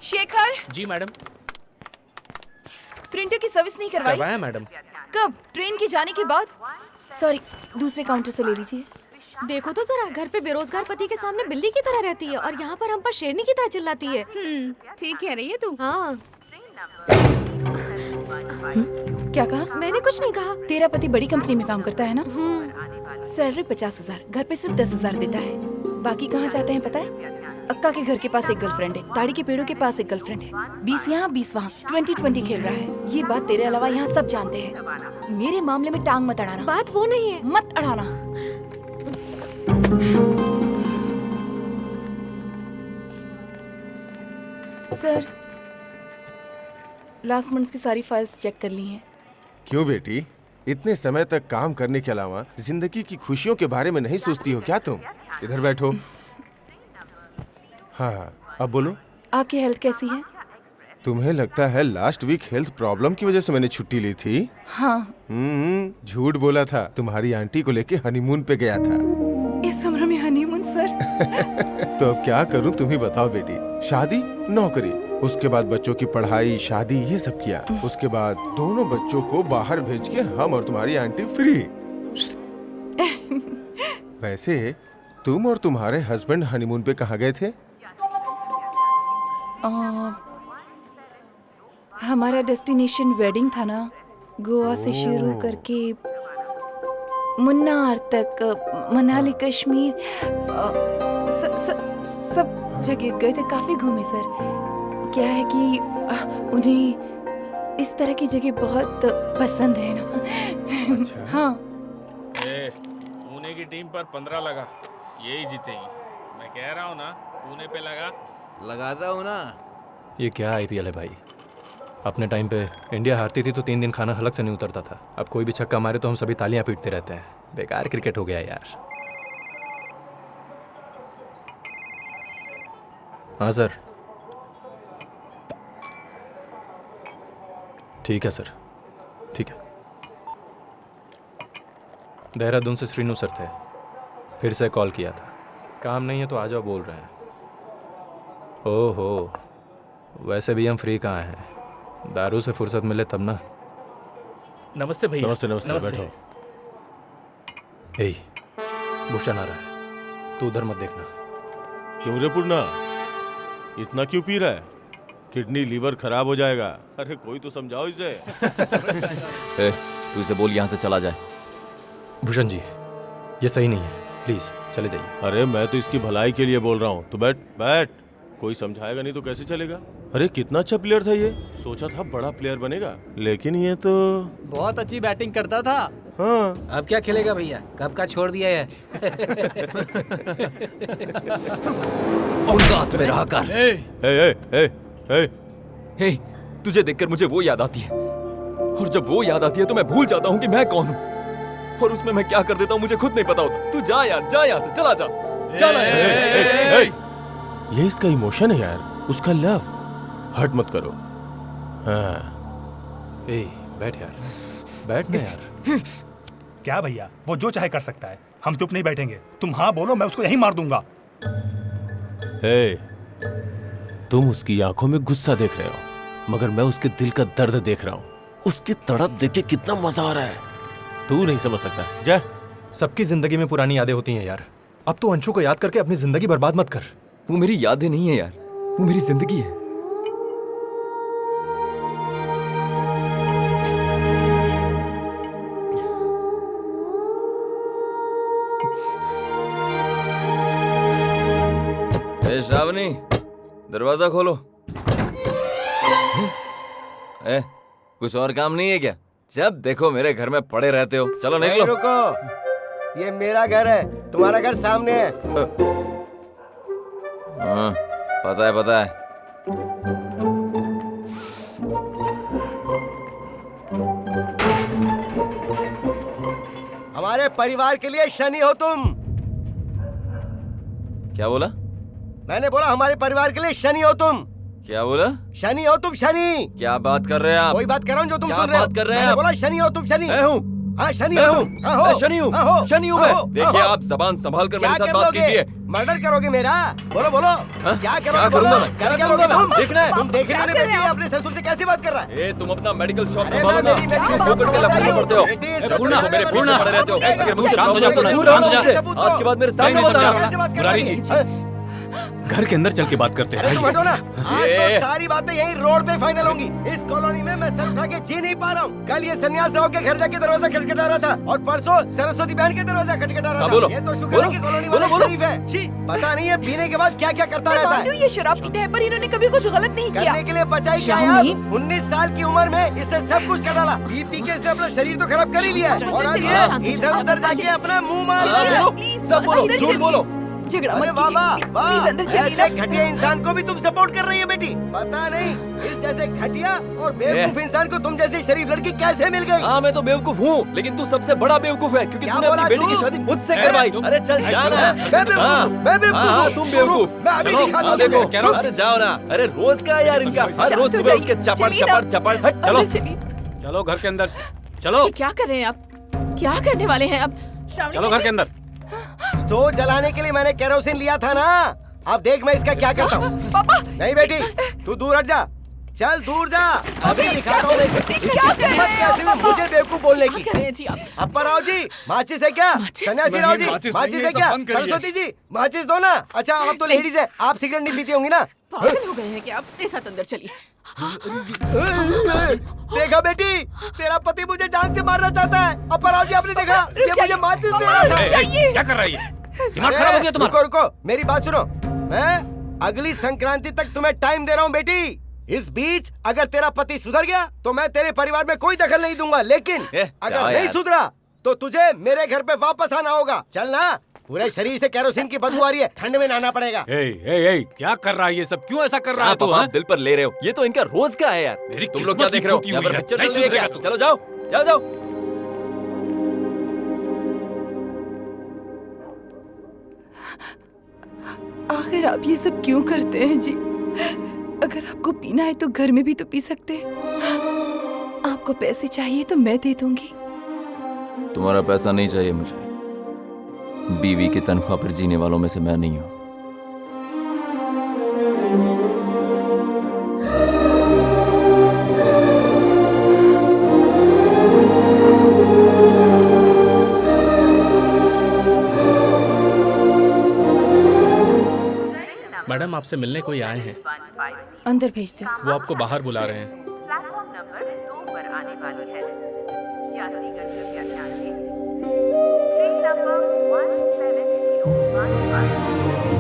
शेखर, जी madam. Printer की service नहीं करवाई? करवाया मैडम। कब? ट्रेन के जाने के बाद? सॉरी, दूसरे काउंटर से ले लीजिए। देखो तो जरा, घर पे बेरोजगार पति के सामने बिल्ली की तरह रहती है और यहाँ पर हम पर शेरनी की तरह चिल्लाती है। ठीक कह रही है तू। हाँ, क्या कहा? मैंने कुछ नहीं कहा। तेरा पति बड़ी कंपनी में काम करता है ना? सैलरी 50,000, घर पे सिर्फ 10,000 देता है। बाकी कहाँ जाते हैं पता है? अक्का के घर के पास एक गर्लफ्रेंड है, ताड़ी के पेड़ों के पास एक गर्लफ्रेंड है। 20 यहाँ 20 वहाँ, 20-20 खेल रहा है। ये बात तेरे अलावा यहाँ सब जानते हैं। मेरे मामले में टांग मत अड़ाना। बात वो नहीं है। मत अड़ाना। सर, लास्ट मंथ की सारी फाइल्स चेक कर ली हैं। क्यों बेटी, इतने समय तक काम करने के अलावा जिंदगी की खुशियों के बारे में नहीं सोचती हो क्या तुम? इधर बैठो। हाँ, अब बोलो। आपकी हेल्थ कैसी है? तुम्हें लगता है लास्ट वीक हेल्थ प्रॉब्लम की वजह से मैंने छुट्टी ली थी? हाँ। झूठ बोला था। तुम्हारी आंटी को लेके हनीमून पे गया था। इस उम्र में हनीमून सर? तो अब क्या करूं, तुम ही बताओ बेटी। शादी, नौकरी, उसके बाद बच्चों की पढ़ाई, शादी, ये सब किया। उसके बाद दोनों बच्चों को बाहर भेज के हम और तुम्हारी आंटी फ्री। वैसे तुम और तुम्हारे हस्बैंड हनीमून पे कहाँ गए थे? हमारा डेस्टिनेशन वेडिंग था ना, गोवा से शुरू करके मुन्नार तक, मनाली, कश्मीर, सब जगह गए थे। काफी घूमे सर। क्या है कि उन्हें इस तरह की जगह बहुत पसंद है ना। अच्छा। हाँ। पुणे की टीम पर 15 लगा, यही जीतेंगी। मैं कह रहा हूँ ना, पुणे पे लगाता हूँ ना। ये क्या आईपीएल है भाई? अपने टाइम पे इंडिया हारती थी तो 3 दिन खाना हलक से नहीं उतरता था। अब कोई भी छक्का मारे तो हम सभी तालियां पीटते रहते हैं। बेकार क्रिकेट हो गया यार। हाँ सर। ठीक है सर, ठीक है। देहरादून से श्रीनु सर थे, फिर से कॉल किया था। काम नहीं है तो आ जाओ बोल रहे हैं। ओहो, वैसे भी हम फ्री कहाँ हैं, दारू से फुर्सत मिले तब ना। नमस्ते भैया। नमस्ते नमस्ते, बैठो। ए, भूषण आ रहा है, तू उधर मत देखना। क्यों रे पूर्णा, इतना क्यों पी रहा है? किडनी लीवर खराब हो जाएगा। अरे कोई तो समझाओ इसे। तू इसे बोल यहाँ से चला जाए। भूषण जी, ये सही नहीं है, प्लीज चले जाइए। अरे मैं तो इसकी भलाई के लिए बोल रहा हूँ। तो बैठ बैठ, कोई समझाएगा नहीं तो कैसे चलेगा? अरे कितना अच्छा प्लेयर था ये, सोचा था बड़ा प्लेयर बनेगा, लेकिन ये तो बहुत अच्छी बैटिंग करता था। हाँ। अब क्या खेलेगा भैया, कब का छोड़ दिया है। औकात में रहा कर। हे, तुझे देखकर मुझे वो याद आती है, और जब वो याद आती है तो मैं भूल जाता हूँ कि मैं कौन हूँ, और उसमें मैं क्या कर देता हूँ मुझे खुद नहीं पता होता। तू जा यार, जा यहाँ से, चला जा, चला यार। ये इसका इमोशन है यार, उसका लव। हर्ट मत करो। हाँ। ए, बैठ यार, बैठ ना यार। क्या भैया, वो जो चाहे कर सकता है, हम चुप नहीं बैठेंगे। तुम हाँ बोलो, मैं उसको यहीं मार दूंगा। तुम उसकी आंखों में गुस्सा देख रहे हो, मगर मैं उसके दिल का दर्द देख रहा हूँ। उसकी तड़प देख के कितना मजा आ रहा है, तू नहीं समझ सकता। जा। सबकी जिंदगी में पुरानी यादें होती हैं यार। अब तू अंशु को याद करके अपनी जिंदगी बर्बाद मत कर। वो मेरी यादें नहीं है यार, वो मेरी जिंदगी है। श्रावणी, दरवाजा खोलो। कुछ और काम नहीं है क्या? जब देखो मेरे घर में पड़े रहते हो। चलो निकलो। रुको, ये मेरा घर है, तुम्हारा घर सामने है। हाँ, पता है पता है। हमारे परिवार के लिए शनि हो तुम। क्या बोला? मैंने बोला हमारे परिवार के लिए शनि हो तुम। क्या बोला? शनि हो तुम, शनि। क्या बात कर रहे हैं आप? वही बात कर रहा हूँ जो तुम क्या सुन रहे हो। बात कर रहे हैं मैंने आप? बोला शनि हो तुम, शनि। मैं हूँ। हाँ शनि मैं हो हूँ। तुम। हाँ, हो। मैं शनि हूँ। हाँ, हो। शनि हूँ हाँ, मैं। हो। देखिए हाँ, हो। आप जबान संभाल कर क्या मेरे साथ कर बात लोगे? कीजिए। मर्डर करोगे मेरा? बोलो बोलो क्या क्या करोगे? बोलो करूंगा मैं? क्या क्या करोगे करूंगा तुम? मैं? देखना है। तुम देख रहे हो ना बेटी अपने ससुर से कैसी बात कर रहा है? ए तुम अपना मेडिकल शॉप अरे संभालो ना। मैं मेरी मेडिकल दो शॉप करके लफड़े संभाल पड़ते हो। बेटी, ए, ससुर पूर्णा, से मेरे मेरे पूर्णा ससुर पड़े रहते हो। से अगर मुझे शांत हो प्रॉब्लम जाओ, है तो दूर दूर रहो रहो मुझसे। सबूत आज के बाद मेरे सामने नहीं, मत आना। कैसे बात कर मुरारी रही जी। है? घर के अंदर चल के बात करते अरे हैं। तुम हटो ना। आज ये। तो सारी बातें यही रोड पे फाइनल होंगी। इस कॉलोनी में मैं सर उठा के जी नहीं पा रहा हूँ। कल ये सन्यास राव के घर जाके दरवाजा खटखटा रहा था और परसों सरस्वती बहन के दरवाजा खटखटा रहा हाँ, था। बोलो। ये तो शुक्र बोलो। है कि कॉलोनी बोलो, वाला बोलो। शरीफ है। छी, पता नहीं है पीने के बाद क्या क्या करता मैं रहता मानती है। हूँ ये शराब पीते हैं, पर इन्होंने कभी कुछ गलत नहीं किया। करने के लिए बचाई क्या है शामी। अब? 19 साल की उम्र में इसने सब कुछ कर डाला। पी के इसने अपना शरीर तो खराब कर ही लिया है। और अब ये इधर उधर जाके अपना मुंह मार रहा है। बोलो, सब बोलो, झूठ बोलो। झगड़ा अरे मत वाह वाह कीजिए, वाह, प्लीज अंदर चलिए ऐसे ना। घटिया इंसान को भी तुम सपोर्ट कर रही है बेटी। पता नहीं इस जैसे घटिया और बेवकूफ इंसान को तुम जैसी शरीफ लड़की कैसे मिल गई। हाँ मैं तो बेवकूफ हूँ, लेकिन तू सबसे बड़ा बेवकूफ है क्योंकि क्या तूने बोला अपनी बेटी की तू? शादी मुझसे करवाई। अरे चल जाना। मैं बेवकूफ हाँ, हूँ, मैं बेवकूफ हाँ, हूँ। तुम बेवकूफ। मैं अभी चलो, दिखाता हाँ, हूँ देखो तुझे। अरे जाओ ना। अरे रोज का है यार इनका, हर रोज शांत हो सुबह उठ के जाइए, चपड़ चलिए ना। चपड़ चपड़। हट चलो अंदर चलिए। चलो घर के अंदर चलो। ये क्या कर रहे हैं आप? क्या करने वाले हैं अब? श्रावणी चलो घर के अंदर। स्टोव जलाने के लिए मैंने केरोसिन लिया था ना। अब देख मैं इसका क्या करता हूँ। पापा नहीं बेटी तू दूर हट जा। चल दूर जा। अभी दिखाता हूँ मैं इसे। इसकी हिम्मत कैसे हुई मुझे बेवकूफ बोलने क्या की। कर रहे हैं जी आप? अप्पा राव जी माचिस है क्या? माचिस? सन्यासी राव जी माचिस माचिस नहीं है है, क्या? सब बंद करिए। सरस्वती जी माचिस दो ना। अच्छा आप तो लेडीज है, आप सिगरेट नहीं पीती होंगी ना। पागल हो गए हैं क्या? अपने साथ अंदर चलिए। देखा बेटी तेरा पति मुझे जान से मारना चाहता है। अप्पा राव जी आपने देखा ये मुझे माचिस दे रहा था। क्या कर रहा है ये? दिमाग खराब हो गया तुम्हारा? रुको रुको मेरी बात सुनो। मैं अगली संक्रांति तक तुम्हें टाइम दे रहा हूँ बेटी। इस बीच अगर तेरा पति सुधर गया तो मैं तेरे परिवार में कोई दखल नहीं दूंगा, लेकिन अगर नहीं यार। सुधरा तो तुझे मेरे घर पे वापस आना होगा। चल ना। पूरे शरीर से केरोसिन की बदबू आ रही है, ठंड में नहाना पड़ेगा। क्या कर रहा है ये सब? क्यों ऐसा कर रहा है आप तू? आप दिल पर ले रहे हो, ये तो इनका रोज का है यार। मेरी तुम लोग क्या किस्मत देख रहे हो? ही यहाँ टूटी पर हुई है। पिक्चर नहीं चल रही है क्या? सुधरेगा तू। चलो जाओ जाओ जाओ। आखिर आप ये सब क्यों करते हैं जी? अगर आपको पीना है तो घर में भी तो पी सकते हैं। आपको पैसे चाहिए तो मैं दे दूंगी। तुम्हारा पैसा नहीं चाहिए मुझे। बीवी की तनख्वाह पर जीने वालों में से मैं नहीं हूँ। मैडम आपसे मिलने कोई आए हैं। अंदर भेज दो। वो आपको बाहर बुला रहे हैं। प्लेटफॉर्म नंबर 2 पर आने वाली है। यात्रीगण कृपया ध्यान दें। ट्रेन नंबर 1701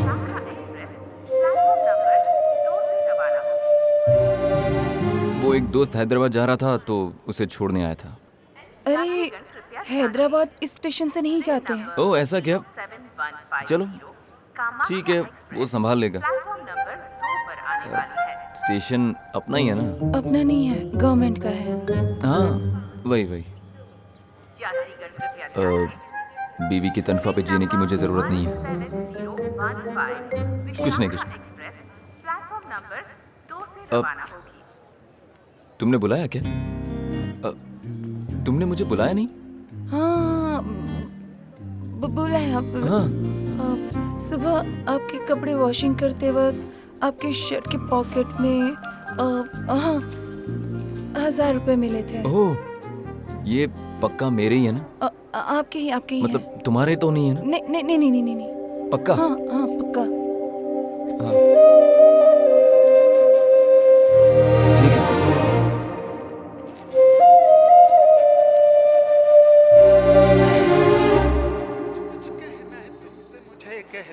शाखा एक्सप्रेस प्लेटफॉर्म नंबर 2 से रवाना होगी। वो एक दोस्त हैदराबाद जा रहा था तो उसे छोड़ने आया था। अरे हैदराबाद इस स्टेशन से नहीं जाते हैं। ओह ऐसा क्या? 7150 चलो ठीक है, वो संभाल लेगा। प्लेटफॉर्म नंबर 2 पर आने वाली है। स्टेशन अपना ही है ना? अपना नहीं है, गवर्नमेंट का है। हाँ वही वही। यात्रीगण कृपया अ, बीवी की तनख्वाह पे जीने की मुझे जरूरत नहीं है। 7015 कुछ नहीं, कुछ नहीं। एक्सप्रेस प्लेटफॉर्म नंबर 2 से अब- रवाना होगी। तुमने बुलाया क्या? तुमने मुझे बुलाया नहीं? हाँ बोला है आप। हाँ सुबह आपके कपड़े वॉशिंग करते वक्त आपके शर्ट के पॉकेट में हाँ 1000 रुपए मिले थे। ओह ये पक्का मेरे ही है ना? आपके ही है। मतलब तुम्हारे तो नहीं है ना? नहीं नहीं नहीं नहीं नहीं नहीं। पक्का? हाँ हाँ पक्का। ठीक है। कह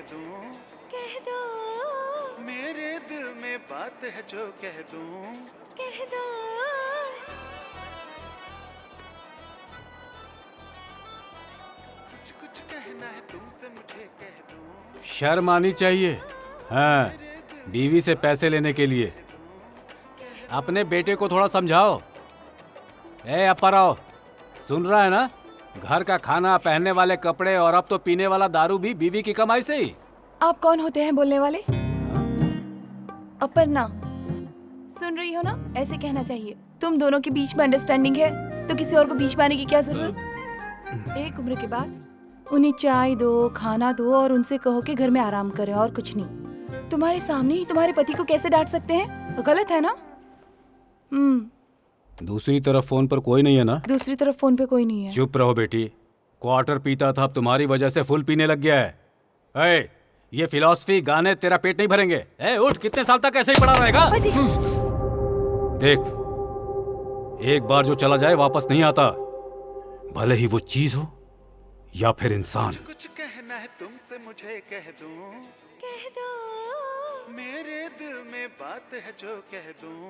दो मेरे दिल में बात है जो कह दूं कह दो। कुछ कुछ कहना है तुमसे मुझे कह दूं। शर्म आनी चाहिए। हाँ बीवी से पैसे लेने के लिए। अपने बेटे को थोड़ा समझाओ। ए अप्पाराव सुन रहा है ना? घर का खाना, पहनने वाले कपड़े और अब तो पीने वाला दारू भी बीवी की कमाई से ही। आप कौन होते हैं बोलने वाले? अपर्णा सुन रही हो ना? ऐसे कहना चाहिए। तुम दोनों के बीच में अंडरस्टैंडिंग है तो किसी और को बीच में आने की क्या जरूरत? एक उम्र के बाद उन्हें चाय दो, खाना दो और उनसे कहो कि घर में आराम करें और कुछ नहीं। तुम्हारे सामने ही तुम्हारे पति को कैसे डांट सकते हैं? गलत है ना? दूसरी तरफ फोन पर कोई नहीं है ना? दूसरी तरफ फोन पे कोई नहीं है। चुप रहो बेटी। क्वार्टर पीता था, अब तुम्हारी वजह से फुल पीने लग गया है। ए, ये फिलॉसफी गाने तेरा पेट नहीं भरेंगे। ए, उठ, कितने साल तक ऐसे ही पड़ा रहेगा? देख, एक बार जो चला जाए वापस नहीं आता, भले ही वो चीज हो या फिर इंसान। कुछ कहना है तुमसे मुझे कह दूं, मेरे दिल में बात है जो कह दूं,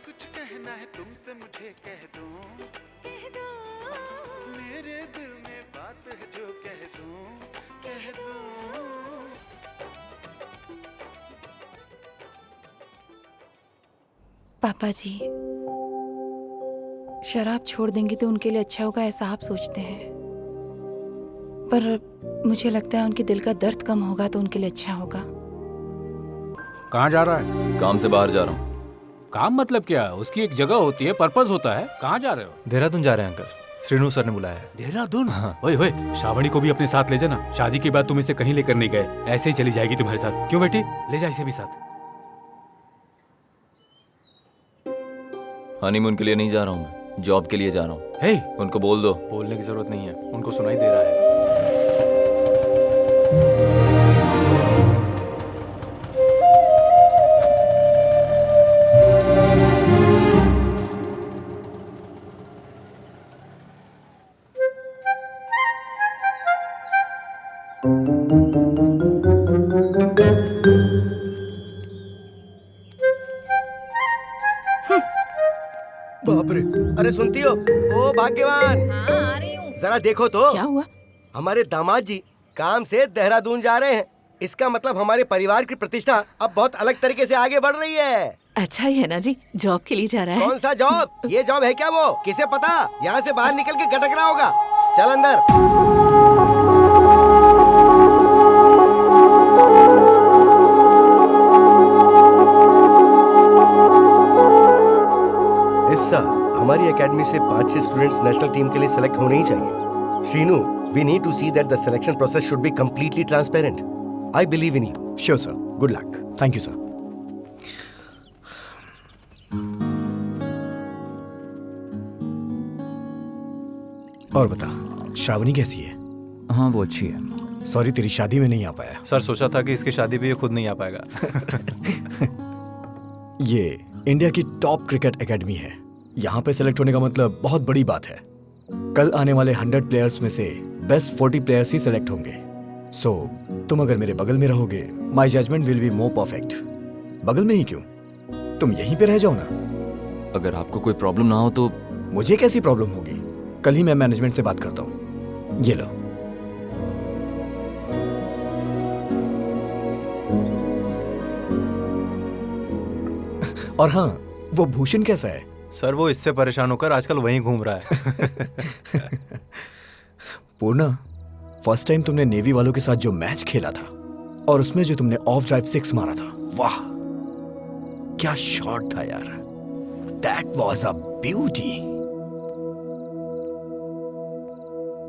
कुछ कहना है तुमसे मुझे कह दूं, मेरे दिल में बात है जो कह दूं, कह दूं। पापा जी, शराब छोड़ देंगे तो उनके लिए अच्छा होगा ऐसा आप सोचते हैं, पर मुझे लगता है उनके दिल का दर्द कम होगा तो उनके लिए अच्छा होगा। कहाँ जा रहा है? काम से बाहर जा रहा हूँ। काम मतलब क्या? उसकी एक जगह होती है, पर्पस होता है। कहाँ जा रहे हो? देहरादून जा रहे हैं अंकल, श्रीनू सर ने बुलाया है। देहरादून? ओए ओए, श्रावणी को भी अपने साथ ले जाना। शादी के बाद तुम इसे कहीं लेकर नहीं गए, ऐसे ही चली जाएगी तुम्हारे साथ। क्यों बेटी? ले जा इसे भी साथ। हनीमून के लिए नहीं जा रहा हूँ मैं, जॉब के लिए जा रहा हूँ। हे, उनको बोल दो। बोलने की जरूरत नहीं है, उनको सुनाई दे रहा है। बाप रे, अरे सुनती हो? ओ भाग्यवान, हाँ, आ रही हूँ। जरा देखो तो। क्या हुआ? हमारे दामाद जी काम से देहरादून जा रहे हैं। इसका मतलब हमारे परिवार की प्रतिष्ठा अब बहुत अलग तरीके से आगे बढ़ रही है। अच्छा ही है ना जी, जॉब के लिए जा रहा है। कौन सा जॉब? ये जॉब है क्या वो? किसे पता? यहाँ से बाहर निकल के गटक रहा होगा। चल अंदर। इस साल हमारी एकेडमी से 5-6 स्टूडेंट्स नेशनल टीम के लिए सेलेक्ट होने ही चाहिए। Srinu, we need to see that the selection process should be completely transparent. I believe in you. Sure, sir. Good luck. Thank you, sir. और बता, श्रावणी कैसी है? हाँ, वो अच्छी है। सॉरी, तेरी शादी में नहीं आ पाया। सर, सोचा था कि इसकी शादी भी ये खुद नहीं आ पाएगा। ये इंडिया की टॉप क्रिकेट एकेडमी है। यहाँ पे सेलेक्ट होने का मतलब बहुत बड़ी बात है। कल आने वाले 100 प्लेयर्स में से बेस्ट 40 प्लेयर्स ही सेलेक्ट होंगे। सो तुम अगर मेरे बगल में रहोगे, my judgement will be more perfect. बगल में ही क्यों, तुम यहीं पे रह जाओ ना। अगर आपको कोई प्रॉब्लम ना हो तो। मुझे कैसी प्रॉब्लम होगी? कल ही मैं मैनेजमेंट से बात करता हूँ। ये लो। और हाँ, वो भूषण कैसा है? सर, वो इससे परेशान होकर आजकल वहीं घूम रहा है। पूर्णा, फर्स्ट टाइम तुमने नेवी वालों के साथ जो मैच खेला था और उसमें जो तुमने ऑफ ड्राइव 6 मारा था, वाह क्या शॉट था यार। That was a beauty.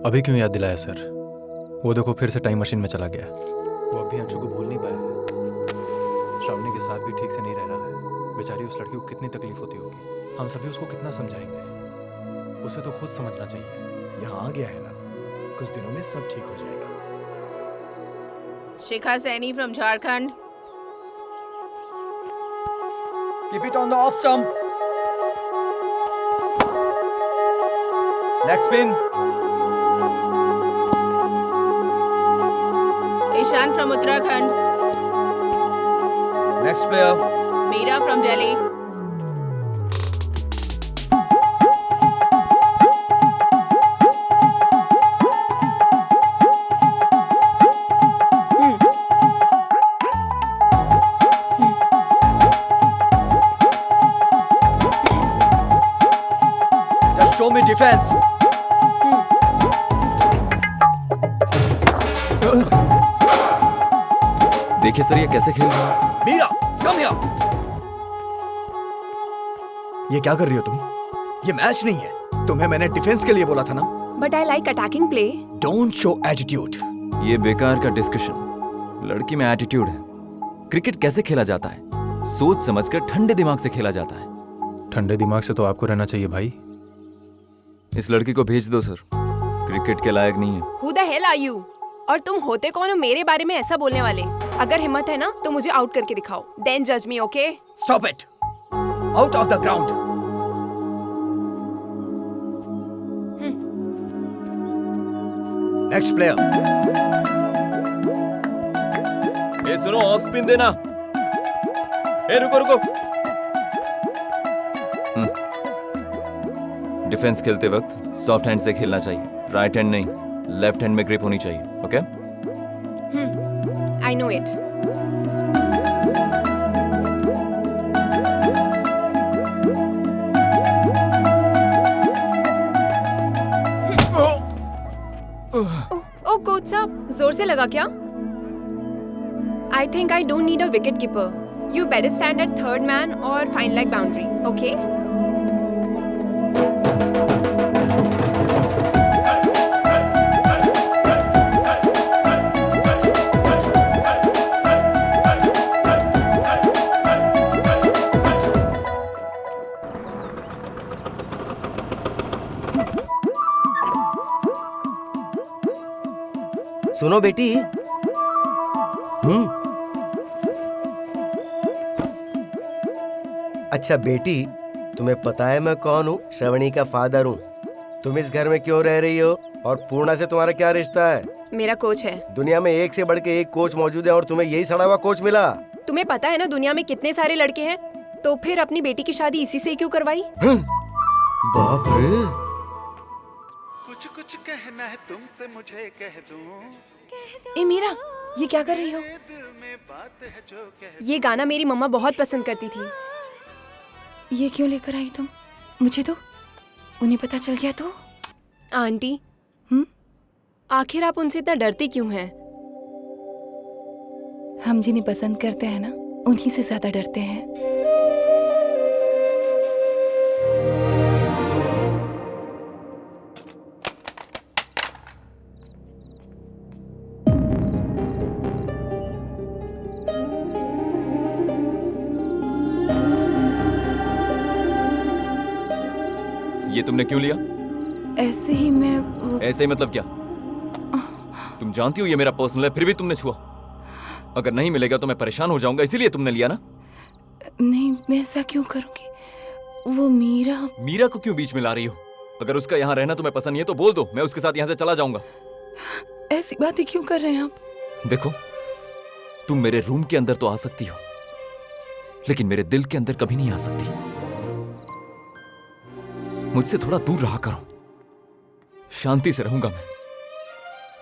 अभी क्यों याद दिलाया सर? वो देखो फिर से टाइम मशीन में चला गया। वो अभी अंशु को भूल नहीं पाया है। श्रावणी के साथ भी ठीक से नहीं रह रहा है। बेचारी उस लड़की को कितनी तकलीफ होती होगी। हम सभी उसको कितना समझाएंगे? उसे तो खुद समझना चाहिए। यहाँ आ गया है ना, कुछ दिनों में सब ठीक हो जाएगा। शिखा Saini from Jharkhand. Keep it on the off stump. Leg spin. Ishan from Uttarakhand. Next player. Meera from Delhi. Just show me defense. देखिए सर, ये कैसे खेल रहा है। Meera, come here. ये क्या कर रही हो तुम? ये मैच नहीं है। तुम्हें मैंने डिफेंस के लिए बोला था ना। But I like attacking play. Don't show attitude. ये बेकार का डिस्कशन। लड़की में एटीट्यूड है। क्रिकेट कैसे खेला जाता है? सोच समझकर ठंडे दिमाग से खेला जाता है। ठंडे दिमाग से तो आपको रहना चाहिए भाई। इस लड़की को भेज दो सर, क्रिकेट के लायक नहीं है। Who the hell are you? और तुम होते कौन हो मेरे बारे में ऐसा बोलने वाले? अगर हिम्मत है ना तो मुझे आउट करके दिखाओ। Then judge me, okay? Stop it! Out of the ground! Next player. ए सुनो, ऑफ स्पिन देना। ए रुको रुको। डिफेंस खेलते वक्त सॉफ्ट हैंड से खेलना चाहिए, राइट हैंड नहीं, लेफ्ट हैंड में ग्रिप होनी चाहिए, ओके? I know it. ओ कोच साहब, जोर से लगा क्या? I think I don't need a wicket keeper. You better stand at third man or fine leg boundary, okay? सुनो बेटी। अच्छा बेटी, तुम्हें पता है मैं कौन हूँ? श्रवणी का फादर हूँ। तुम इस घर में क्यों रह रही हो और पूर्णा से तुम्हारा क्या रिश्ता है? मेरा कोच है। दुनिया में एक से बढ़ के एक कोच मौजूद है और तुम्हें यही सड़ा हुआ कोच मिला। तुम्हें पता है ना दुनिया में कितने सारे लड़के हैं, तो फिर अपनी बेटी की शादी इसी से क्यों करवाई? बाप रे। कुछ कुछ कहना है तुमसे मुझे कह दूं। ए मीरा, ये क्या कर रही हो? ये गाना मेरी मम्मा बहुत पसंद करती थी। ये क्यों लेकर आई तुम? मुझे तो उन्हें पता चल गया तो? आंटी, आखिर आप उनसे इतना डरती क्यों हैं? हम जिन्हें पसंद करते हैं ना, उन्हीं से ज्यादा डरते हैं। ये तुमने क्यों लिया? ऐसे ही मैं ऐसे ही मतलब क्या? तुम जानती हो ये मेरा पर्सनल है, फिर भी तुमने छुआ। अगर नहीं मिलेगा तो मैं परेशान हो जाऊंगा, इसीलिए तुमने लिया ना? नहीं, मैं ऐसा क्यों करूंगी? वो मीरा को क्यों बीच में ला रही हो? अगर उसका यहाँ रहना तुम्हें पसंद नहीं है तो बोल दो, मैं उसके साथ यहाँ से चला जाऊंगा। ऐसी बातें क्यों कर रहे हैं आप? देखो, तुम मेरे रूम के अंदर तो आ सकती हो, लेकिन मेरे दिल के अंदर कभी नहीं आ सकती। मुझसे थोड़ा दूर रहा करो, शांति से रहूंगा मैं।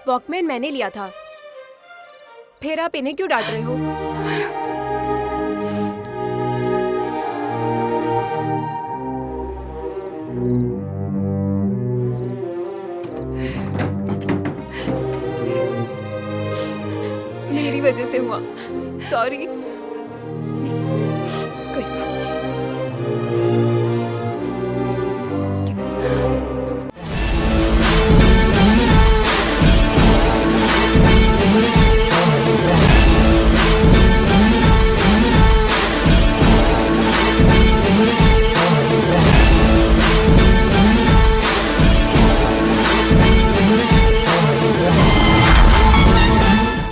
वॉकमैन मैंने लिया था, फिर आप इन्हें क्यों डांट रहे हो? मेरी वजह से हुआ, सॉरी।